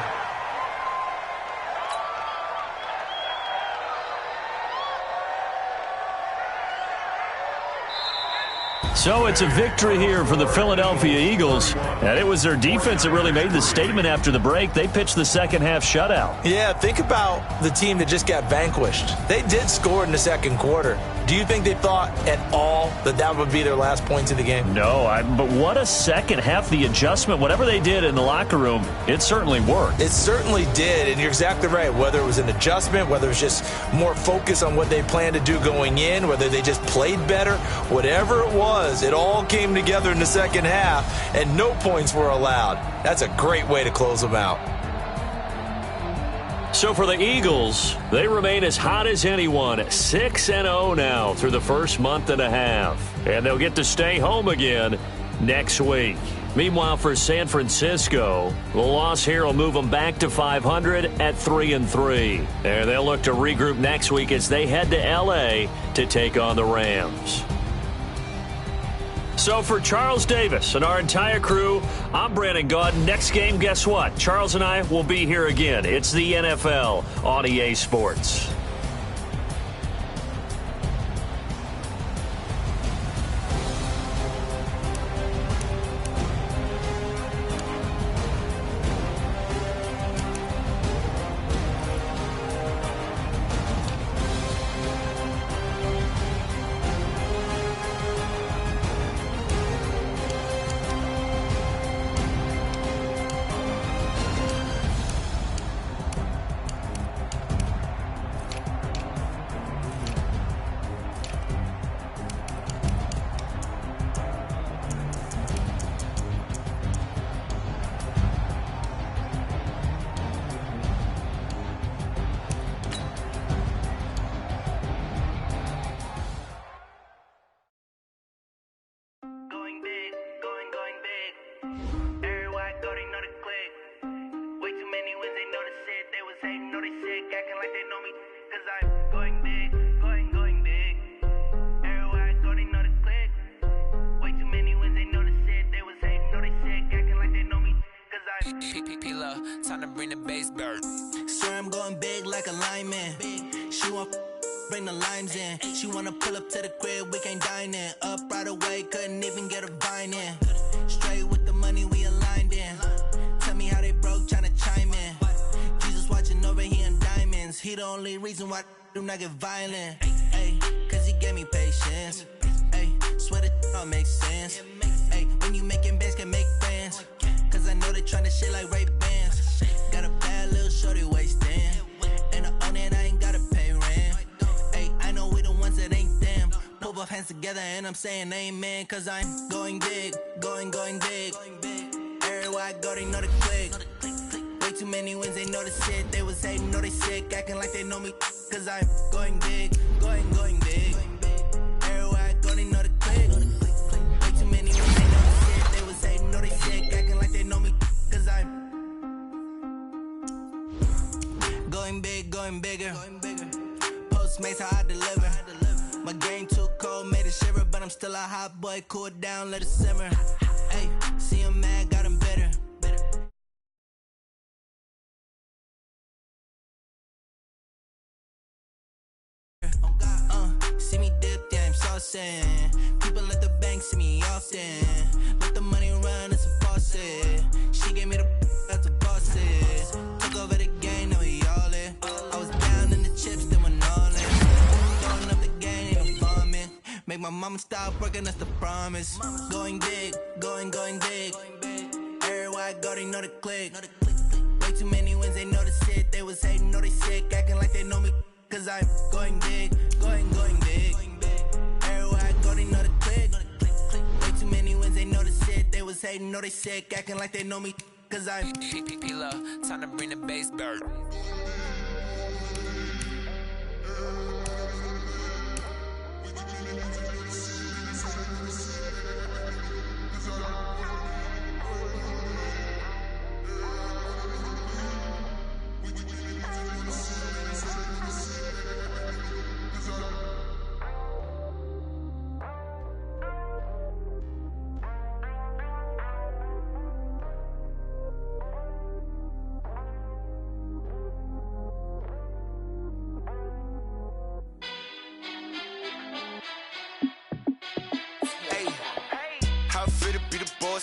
So it's a victory here for the Philadelphia Eagles. And it was their defense that really made the statement after the break. They pitched the second-half shutout. Yeah, think about the team that just got vanquished. They did score in the 2nd quarter. Do you think they thought at all that that would be their last points of the game? No, but what a second half. The adjustment, whatever they did in the locker room, it certainly worked. It certainly did, and you're exactly right. Whether it was an adjustment, whether it was just more focus on what they planned to do going in, whether they just played better, whatever it was, it all came together in the second half, and no points were allowed. That's a great way to close them out. So for the Eagles, they remain as hot as anyone, 6-0 now through the first month and a half. And they'll get to stay home again next week. Meanwhile, for San Francisco, the loss here will move them back to 500 at 3-3. And they'll look to regroup next week as they head to L.A. to take on the Rams. So for Charles Davis and our entire crew, I'm Brandon Gaud. Next game, guess what? Charles and I will be here again. It's the NFL on EA Sports. Time to bring the bass bird. Swear I'm going big like a lineman. She want bring the limes in. She wanna pull up to the crib, we can't dine in. Up right away, couldn't even get a vine in. Straight with the money we aligned in. Tell me how they broke, tryna chime in. Jesus watching over here in diamonds. He the only reason why I do not get violent. Ay, cause he gave me patience. Ay, swear that all makes sense. Ay, when you making bands, can make friends. Cause I know they tryna shit like Ray-Bans. Got a bad little shorty wasting. And I own it, I ain't gotta pay rent. Ay, I know we the ones that ain't them. Pull both hands together and I'm saying amen. Cause I'm going big, going big. Everywhere I go, they know the click. Way too many wins, they know the shit. They was hating, know they sick, acting like they know me. Cause I'm going big, going big. Everywhere I go, they know the click. Way too many wins, they know the shit. They was hating, know they sick, acting like they know me. Cause I'm going big, going bigger. Postmates, how I deliver. My game too cold, made it shiver. But I'm still a hot boy, cool it down, let it simmer. Hey, see him mad, got him bitter. See me dip, yeah, I'm saucing. People at the bank see me often. Let the money run, it's a faucet. She gave me the that's a bosses. Took over the game, now we all in. I was down in the chips, then went all in. Throwing up the game, ain't no bombing. Make my mama stop working, that's the promise. Going big, going big. Everywhere I go, they know the click. Way too many wins, they know the shit. They was hating, know they sick, acting like they know me. Cause I'm going big, going big. Everywhere I go, they know the click. Way too many wins, they know the shit. They was hating, know they sick, acting like they know me. Cause I'm P-P-P-Love, time to bring the bass bird.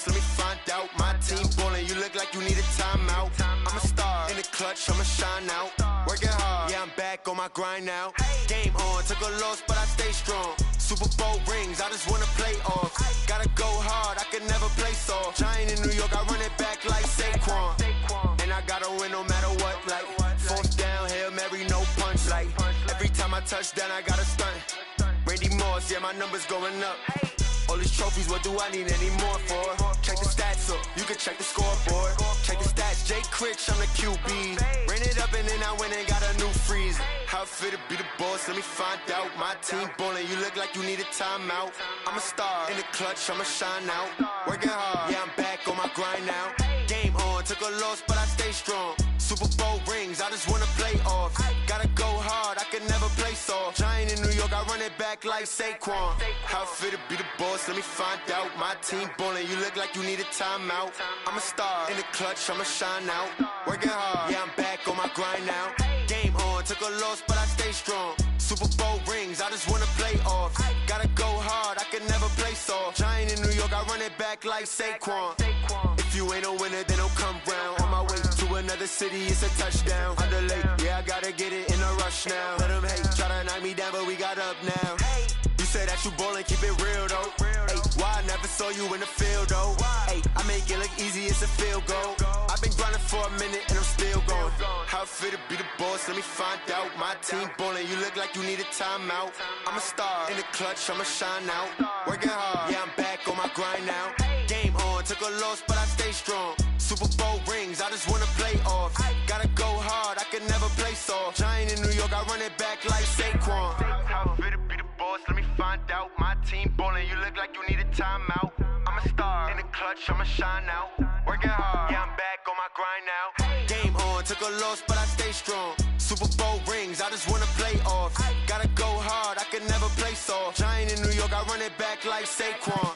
Let me find out. My team ballin', you look like you need a timeout. I'm a star in the clutch, I'ma shine out. Working hard, yeah, I'm back on my grind now. Game on, took a loss, but I stay strong. Super Bowl rings, I just wanna play off. Gotta go hard, I can never play soft. Giant in New York, I run it back like Saquon. And I gotta win no matter what, like fourth down, Hail Mary, no punch. Like every time I touch down, I gotta stunt. Randy Moss, yeah, my numbers going up. All these trophies, what do I need any more for? Check the stats up, you can check the scoreboard. Check the stats, Jay Critch, I'm the QB. Ran it up and then I went and got a new freeze. How it feel to be the boss, let me find out. My team ballin', you look like you need a timeout. I'm a star, in the clutch, I'ma shine out. Working hard, yeah, I'm back on my grind now. Game on, took a loss, but I stay strong. Super Bowl rings, I just wanna play off. Gotta go hard, I can never play soft. Giant in New York, I run it back like Saquon. How it feel to be the boss, let me find out. My team ballin', you look like you need a timeout. I'm a star, in the clutch, I'ma shine out. Working hard, yeah, I'm back on my grind now. Game on, took a loss, but I stay strong. Super Bowl rings, I just wanna play off. Gotta go hard, I can never play soft. Giant in New York, I run it back like Saquon. If you ain't a winner, then don't come round. On my way to another city, it's a touchdown. Under late, yeah, I gotta get it in a rush now. Let them hate, try to knock me down, but we got up now. You say that you ballin', keep it real though. Hey, why I never saw you in the field though? Hey, I make it look easy, it's a field goal. I've been grinding for a minute and I'm still going. How it feel to be the boss, let me find out. My team ballin', you look like you need a timeout. I'm a star, in the clutch, I'ma shine out. Working hard, yeah, I'm back on my grind now. Game on, took a loss, but I stay strong. Super Bowl rings, I just wanna play off. Gotta go hard, I can never play soft. Giant in New York, I run it back like Saquon. How it feel to be the boss, let me find out. My team ballin', you look like you need a timeout. I'm a star, in the clutch, I'ma shine out. Working hard, yeah, I'm back on my grind now. Game on, took a loss, but I stay strong. Super Bowl rings, I just wanna play off. Gotta go hard, I can never play soft. Giant in New York, I run it back like Saquon.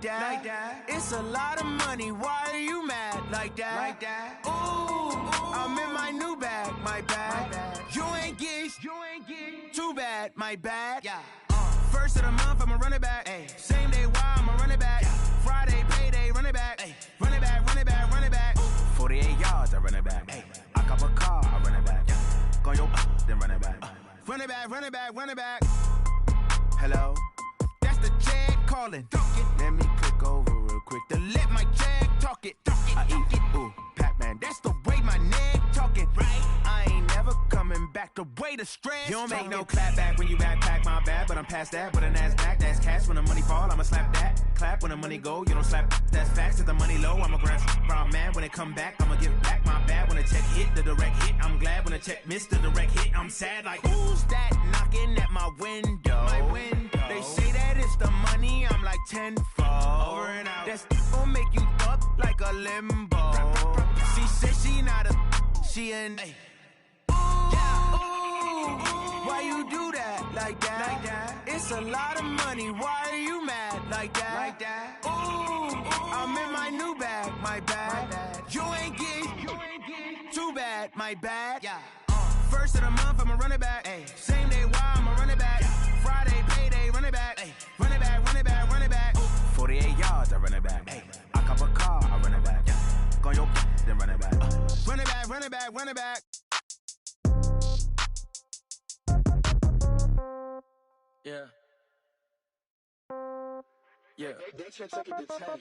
that. It's a lot of money, why are you mad like that? Ooh, I'm in my new bag, my bad. You ain't get too bad, my bad. First of the month, I'ma run it back. Same day, why I'ma run it back. Friday, payday, run it back. Run it back, run it back, run it back. 48 yards, I run it back. I cop a car, I run it back. Go yo, then run it back. Run it back, run it back, run it back. Hello? That's the check calling. Let me click over real quick to let my check talk it. I eat it, ooh, Pac-Man. That's the way my neck talking. Right? I ain't never coming back. The way the stress. You don't make no clap back when you backpack, my bad. But I'm past that. But a NASDAQ, that's cash. When the money fall, I'ma slap that. Clap when the money go, you don't slap. That's facts. If the money low, I'ma grab brown man. When it come back, I'ma give back my bad. When the check hit, the direct hit. I'm glad when the check missed the direct hit. I'm sad like, who's that knocking at my window? My window. They say that it's the money, I'm like tenfold. Over and out. That's gon' make you up like a limbo. She said she not a, she an. Why you do that like that? It's a lot of money, why are you mad like that? Ooh, I'm in my new bag, my bad. You ain't get too bad, my bad. First of the month, I'ma run it back. Same day, why I'ma run it back. Friday, payday, run it back. Run it back, run it back, run it back. 48 yards, I run it back. I cop a car, I run it back. Go yo, then run it back. Run it back, run it back, run it back. Yeah. Yeah.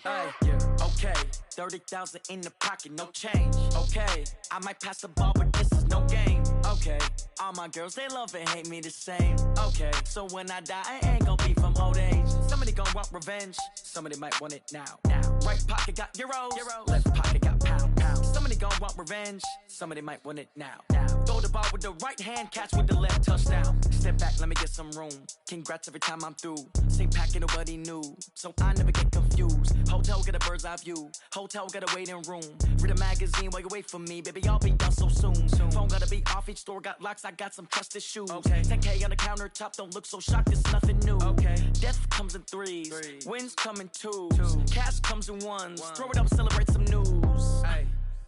Hey, yeah. Okay. 30,000 in the pocket, no change. Okay. I might pass the ball, but this is no game. Okay. All my girls, they love and hate me the same. Okay. So when I die, I ain't gon' be from old age. Somebody gon' want revenge. Somebody might want it now. Right pocket got euros. Left pocket got pound. Somebody gon' want revenge. Somebody might want it now. Throw the ball with the right hand, catch with the left, touchdown. Step back, let me get some room. Congrats every time I'm through. Same packet, nobody knew. So I never get confused. Hotel get a bird's eye view. Hotel got a waiting room. Read a magazine while you wait for me. Baby, I'll be done so soon. Phone gotta be off, each store got locks. I got some trusted shoes. 10K on the countertop, don't look so shocked, it's nothing new. Death comes in threes. Wins come in twos. Cash comes in ones. Throw it up, celebrate some news.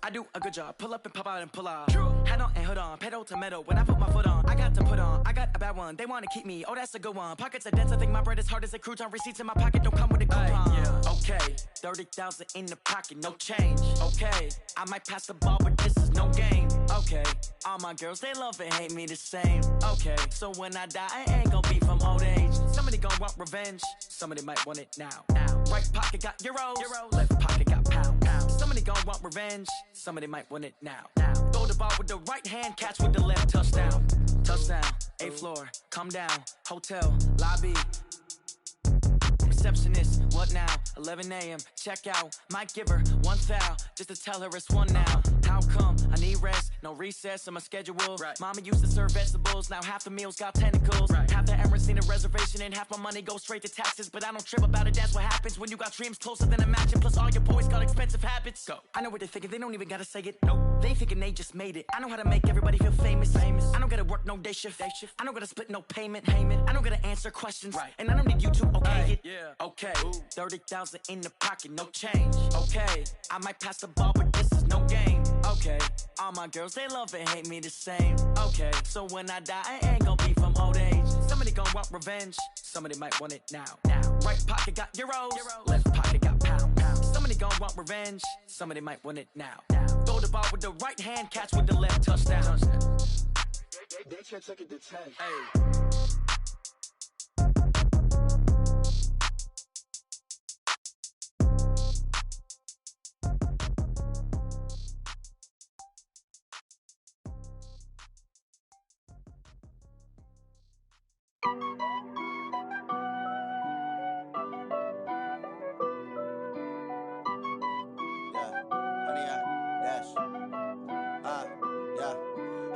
I do a good job. Pull up and pop out and pull out. Head on and hood on. Pedal to metal. When I put my foot on, I got to put on. I got a bad one. They want to keep me. Oh, that's a good one. Pockets are dense. I think my bread is hard as a crouton. Receipts in my pocket don't come with a coupon. Okay. 30,000 in the pocket. No change. Okay. I might pass the ball, but this is no game. Okay. All my girls, they love and hate me the same. Okay. So when I die, I ain't gon' be from old age. Somebody gon' want revenge. Somebody might want it now. Right pocket got euros. Left pocket got pound. Somebody gon' want revenge. Somebody might want it now. Throw the ball with the right hand, catch with the left, touchdown. Touchdown, 8th floor, come down, hotel, lobby. Receptionist, what now? 11 a.m., check out. Might give her one foul, just to tell her it's one now. How come? I need rest, no recess on my schedule. Mama used to serve vegetables, now half the meals got tentacles. Half the errands need a reservation and half my money goes straight to taxes. But I don't trip about it, that's what happens when you got dreams closer than a mansion. Plus all your boys got expensive habits. Go. I know what they're thinking, they don't even gotta say it. Nope. They thinking they just made it. I know how to make everybody feel famous. I don't gotta work no day shift. I don't gotta split no payment. I don't gotta answer questions. And I don't need you to okay it. Okay, 30,000 in the pocket, no change. Okay, I might pass the ball, but this is no game. Okay, all my girls, they love and hate me the same. Okay, so when I die, I ain't gon' be from old age. Somebody gon' want revenge. Somebody might want it now. Right pocket got euros. Left pocket got pound. Somebody gon' want revenge. Somebody might want it now. Throw the ball with the right hand, catch with the left, touchdown. They can't take it to 10.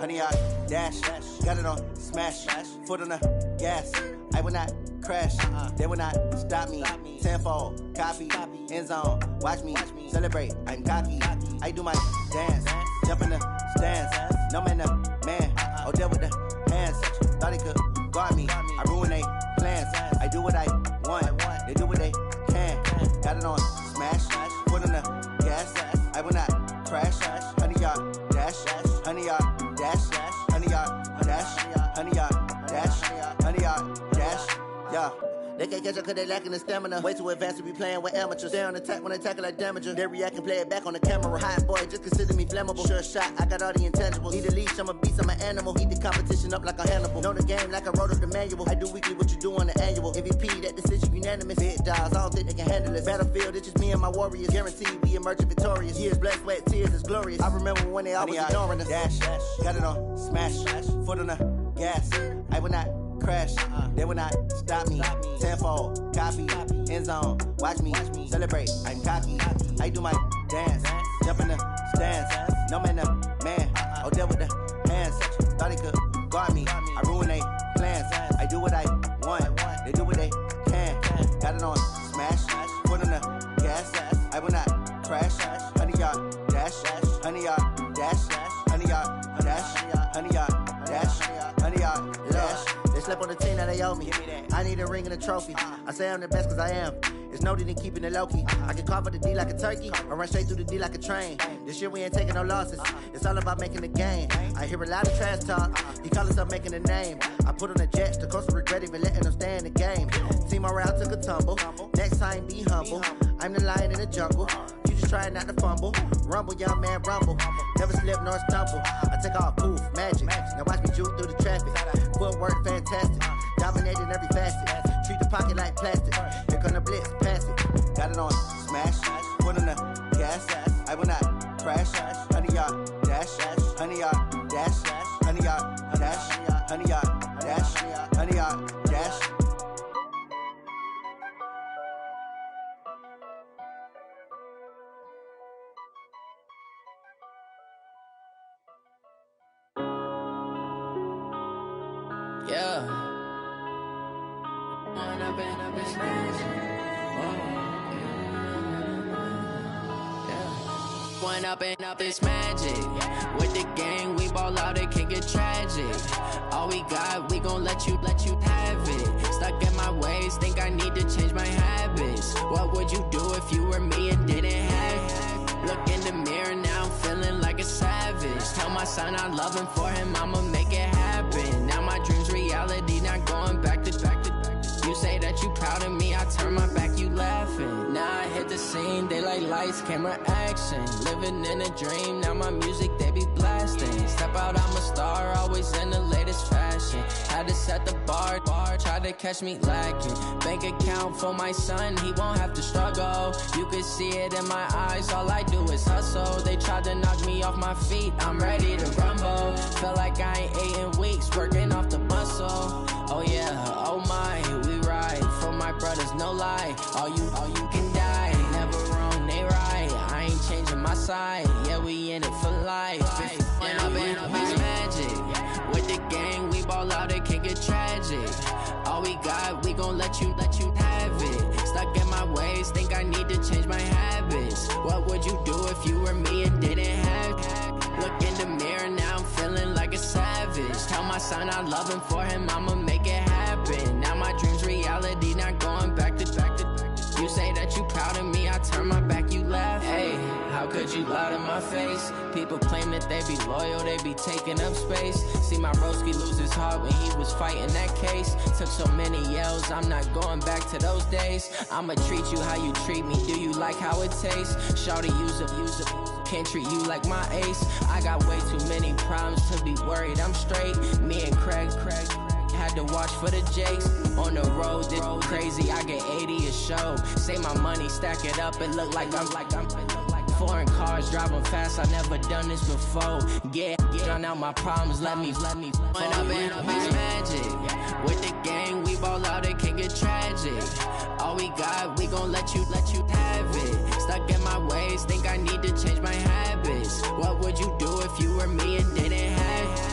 Honey, I dash, got it on smash, foot on the gas. I will not crash, they will not stop me. Tenfold, copy, end zone, watch me celebrate. I'm cocky, I do my dance, jump in the stands. No man, man, oh there with the hands. Thought he could guard me, I ruin they plans. I do what I want, they do what they can. got it on smash, foot on the gas. I will not crash. 100-yard dash, 100-yard dash, 100-yard dash, 100-yard dash, 100-yard dash. Yeah. They can't catch up cause they lacking the stamina. Way too advanced to be playing with amateurs. Stay on attack when they tackle like damager. They react and play it back on the camera. Hot boy, just consider me flammable. Sure shot, I got all the intangibles. Need a leash, I'm a beast, I'm an animal. Heat the competition up like a Hannibal. Know the game like I wrote up the manual. I do weekly what you do on the annual. MVP, that decision unanimous. Big dogs, I don't think they can handle it. Battlefield, it's just me and my warriors. Guaranteed we emerge victorious. Years, blood, sweat, tears, it's glorious. I remember when they always ignoring us. Dash, got it on smash, foot on the gas. I will not crash, they will not stop me. Tenfold, copy, end zone, watch me celebrate. I'm cocky, I do my dance, jump in the stands. No man, man, oh, deal with the hands. Thought he could guard me, I ruin they plans. I do what I want, they do what they can. Got it on smash, foot on the gas. I will not crash, 100-yard dash, 100-yard dash, 100-yard dash, 100-yard dash, 100-yard dash. They slept on the team that they owe me. I need a ring and a trophy. I say I'm the best cause I am. It's noted in keeping it low-key. I can carve up the D like a turkey or run straight through the D like a train. This year we ain't taking no losses. It's all about making the game. I hear a lot of trash talk. He call himself making a name. I put on the Jets. The coach will regret even letting them stay in the game. Team morale took a tumble. Next time be humble. I'm the lion in the jungle. You just try not to fumble. Rumble, young man, rumble. Never slip nor stumble. I take off, poof, magic. Now watch me juke through the traffic. Footwork fantastic. Dominating every facet. Treat the pocket like plastic. Here come the blitz, pass it. Got it on smash. Foot on the gas. I will not crash. 100-yard dash. 100-yard dash. 100-yard dash. 100-yard dash. 100-yard dash. Yeah. One up and up is magic. With the gang, we ball out, it can get tragic. All we got, we gon' let you have it. Stuck in my ways, think I need to change my habits. What would you do if you were me and didn't have it? Look in the mirror, now I'm feeling like a savage. Tell my son I love him, for him I'ma make it happen. Now my dream's reality, not going back to. You say that you proud of me, I turn my back, you laughing. Now I hit the scene, they like lights, camera, action. Living in a dream, now my music, they be blasting. Step out, I'm a star, always in the latest fashion. Had to set the bar, try to catch me lacking. Bank account for my son, he won't have to struggle. You can see it in my eyes, all I do is hustle. They tried to knock me off my feet, I'm ready to rumble. Feel like I ain't ate in weeks, working off the muscle. Oh yeah, oh my, we ride for my brothers, no lie. All you can die, never wrong, they right. I ain't changing my side, yeah, we in it for life. When up is magic. With the gang, we ball out, it can get tragic. All we got, we gon' let you have it. Stuck in my ways, think I need to change my habits. What would you do if you were me and didn't have it? Look in the mirror, now I'm feeling like a savage. Tell my son I love him, for him I'ma make it happen. Now my dream's reality, not going back to. You say that you proud of me, I turn my back, you laugh. Hey, how could you lie to my face? People claim that they be loyal, they be taking up space. See my broski lose his heart when he was fighting that case. Took so many yells, I'm not going back to those days. I'ma treat you how you treat me, do you like how it tastes? Shawty, use it. Can't treat you like my ace. I got way too many problems to be worried, I'm straight. Me and Craig had to watch for the Jakes. On the road, this crazy, I get 80 a show. Say my money, stack it up, it look like I'm foreign cars, driving fast, I never done this before. Yeah, drown out my problems, let me When up is magic. With the gang, we ball out, it can get tragic. All we got, we gon' let you have it. Stuck in my ways, think I need to change my habits. What would you do if you were me and didn't have it?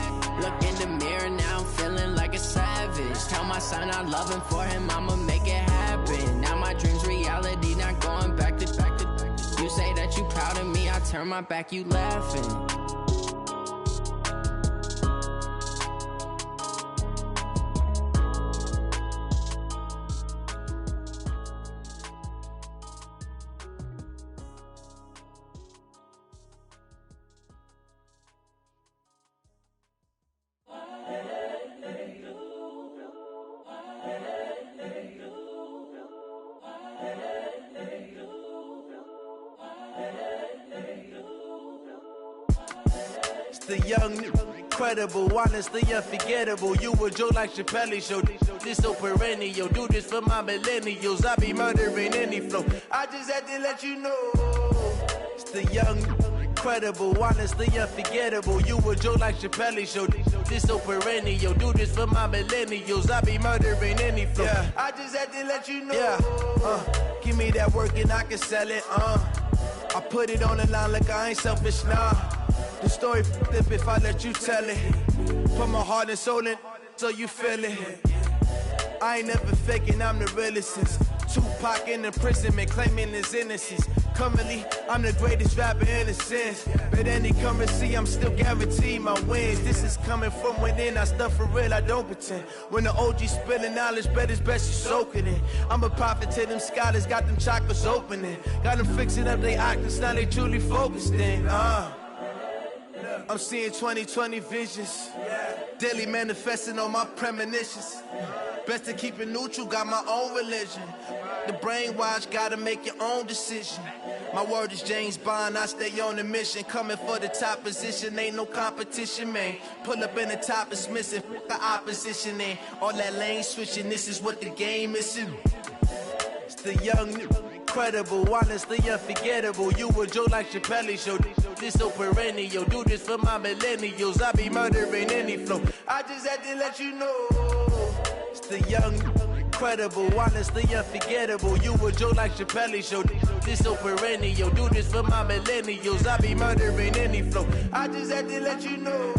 Look in the mirror, now I'm feeling like a savage. Tell my son I love him, for him I'ma make it happen. Now my dream's reality, not going back to. You say that you proud of me, I turn my back, you laughing. The young, incredible, honestly unforgettable. You a Joe like Chappelle show. This so perennial. Do this for my millennials. I be murdering any flow. I just had to let you know. It's the young, incredible, honestly unforgettable. You a Joe like Chappelle show. This so perennial. Do this for my millennials. I be murdering any flow. Yeah. I just had to let you know. Yeah. Give me that work and I can sell it. I put it on the line like I ain't selfish, nah. The story flip if I let you tell it. Put my heart and soul in so you feel it. I ain't never faking, I'm the realest since Tupac in imprisonment, claiming his innocence. Currently, I'm the greatest rapper in a sense. But any currency, I'm still guaranteed my wins. This is coming from within, I stuff for real, I don't pretend. When the OG spilling knowledge, bet it's best you soak it in. I'm a prophet to them scholars, got them chakras opening. Got them fixing up they octaves, now they truly focused in. I'm seeing 2020 visions. Daily manifesting on my premonitions. Best to keep it neutral, got my own religion. The brainwash, gotta make your own decision. My word is James Bond, I stay on the mission. Coming for the top position, ain't no competition, man. Pull up in the top, it's missing, the opposition in. All that lane switching, this is what the game is. It's the young, incredible, honestly unforgettable. You a Joe like Chappelle show. This so perennial. Do this for my millennials. I be murdering any flow. I just had to let you know. It's the young, incredible, honestly unforgettable. You a Joe like Chappelle show. This so perennial. Do this for my millennials. I be murdering any flow. I just had to let you know.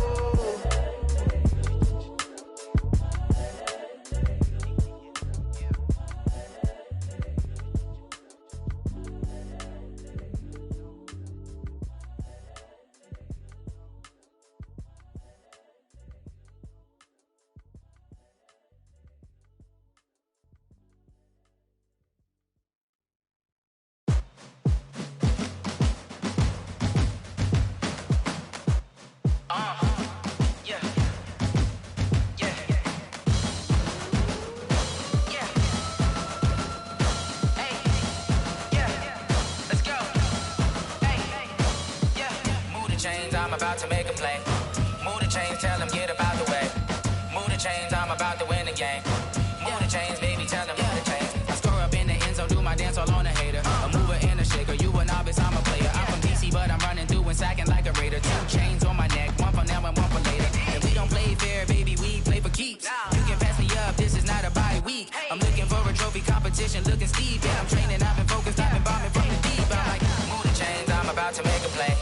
I'm about to make a play. Move the chains, tell them get about the way. Move the chains, I'm about to win the game. Move the chains, baby, tell them move the chains. I score up in the end zone, do my dance all on a hater. A mover and a shaker, you a novice, I'm a player. I'm from DC, but I'm running through and sacking like a raider. 2 chains on my neck, one for now and one for later. And we don't play fair, baby, we play for keeps. You can pass me up, this is not a bye week. I'm looking for a trophy competition, looking steep. Yeah, I'm training, I've been focused, I've been bombing from the deep. I'm like, move the chains, I'm about to make a play.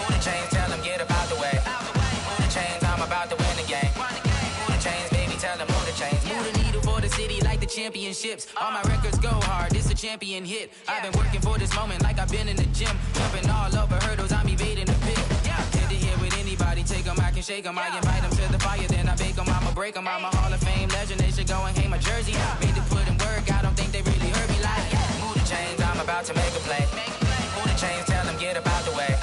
Move the chains, tell them get about the way. Move the chains, I'm about to win the game. Move the chains, baby, tell them move the chains. Move the needle for the city like the championships. All my records go hard, this a champion hit. I've been working for this moment like I've been in the gym. Jumping all over hurdles, I'm evading the pit. Head to head with anybody, take them, I can shake them. I invite them to the fire, then I bake them, I'ma break them. I'm a Hall of Fame legend, they should go and hang my jersey. Made to put in work, I don't think they really heard me like, move the chains, I'm about to make a play. Move the chains, tell them get about the way.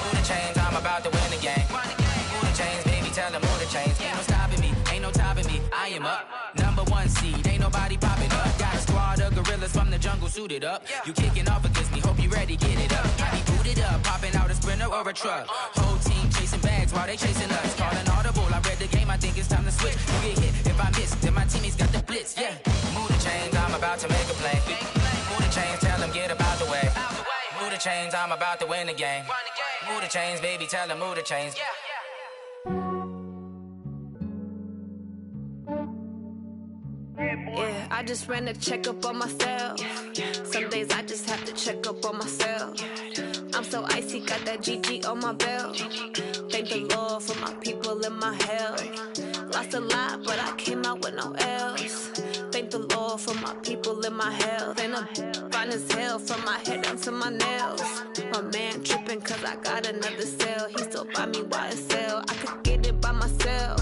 Move the chains, I'm about to win the game. Move the chains, baby, tell them move the chains. Ain't no stopping me, ain't no topping me, I am up. Number 1 seed, ain't nobody popping up. Got a squad of gorillas from the jungle suited up. You kicking off against me, hope you ready, get it up. I be booted up, popping out a Sprinter or a truck. Whole team chasing bags while they chasing us. Calling audible, I read the game, I think it's time to switch. You get hit, if I miss, then my teammates got the blitz, yeah. Move the chains, I'm about to make a play. Move the chains, tell them get about the way. Move the chains, I'm about to win the game. Move the chains, baby, tell them move the chains. Yeah, I just ran a checkup on myself. Some days I just have to check up on myself. I'm so icy, got that GG on my belt. Thank the Lord for my people and my health. Lost a lot, but I came out with no L's. Thank the Lord for my people and my health. And I'm fine as hell from my head down to my nails. My man tripping cause I got another cell. He still buy me YSL. I could get it by myself.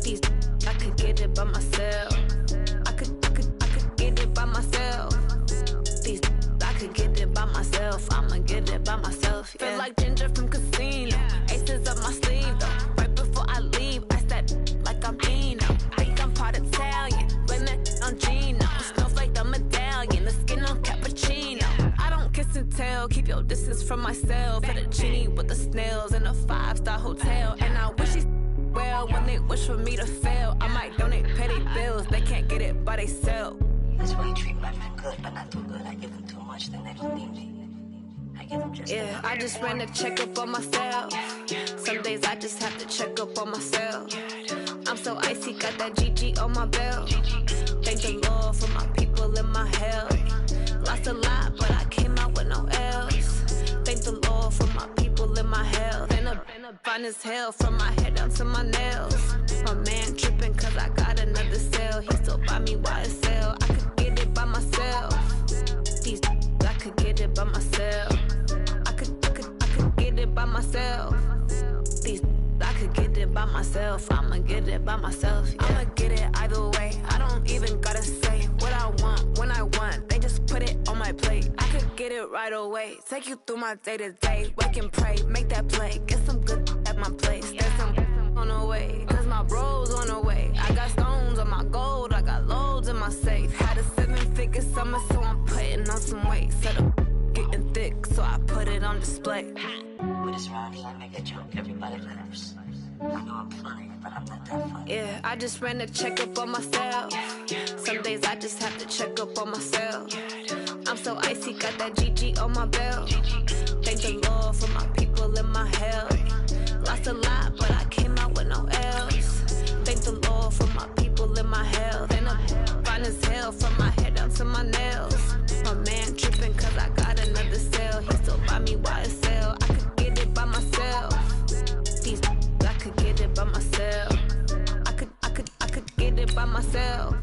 These I could get it by myself. I could get it by myself. These I could get it by myself. I'ma get it by myself. Yeah. Feel like Ginger from Casino. Aces up my sleeve though. Right before I leave, I step like I'm Dino. Think I'm part Italian. Blame that on Gino. Smells like the medallion. The skin on cappuccino. I don't kiss and tell. Keep your distance from myself. Fettuccine with the snails in a 5-star hotel. hotel. And I wish he well when they wish for me to fail. I might donate petty bills, they can't get it by themselves. That's why you treat my men good, but not too good. I give them too much, then they don't need me. I give them just enough. I just ran a checkup on myself. Some days I just have to check up on myself. I'm so icy, got that GG on my belt. Thank the Lord for my people in my health. Lost a lot, but I came out with no L's. Thank the Lord for my people in my health. And a fine as hell from my head down to my nails. My man tripping cause I got another cell. He still buy me YSL. I could get it by myself. These I could get it by myself. I could get it by myself. These I could get it by myself. I'ma get it by myself. Yeah. I'ma get it either way. I don't even gotta say what I want when I want. They just put it on my plate. I could get it right away. Take you through my day to day. Wake and pray, make that play. Get some good at my place. There's some on the way, cause my bros on the way. I got stones on my gold. I got loads in my safe. Had a 7-figure summer, so I'm putting on some weight. Set up getting thick, so I put it on display. With this round here, I make a joke, everybody laughs. I know I'm funny, but I'm not that funny. Yeah, I just ran a checkup on myself. Some days I just have to check up on myself. I'm so icy, got that GG on my belt. Thank the Lord for my people in my health. Lost a lot, but I came out with no L's. Thank the Lord for my people in my health. And I'm fine as hell from my head down to my nails. My man tripping cause I got another cell. He still buy me YSL. I could get it by myself. These I could get it by myself. I could get it by myself.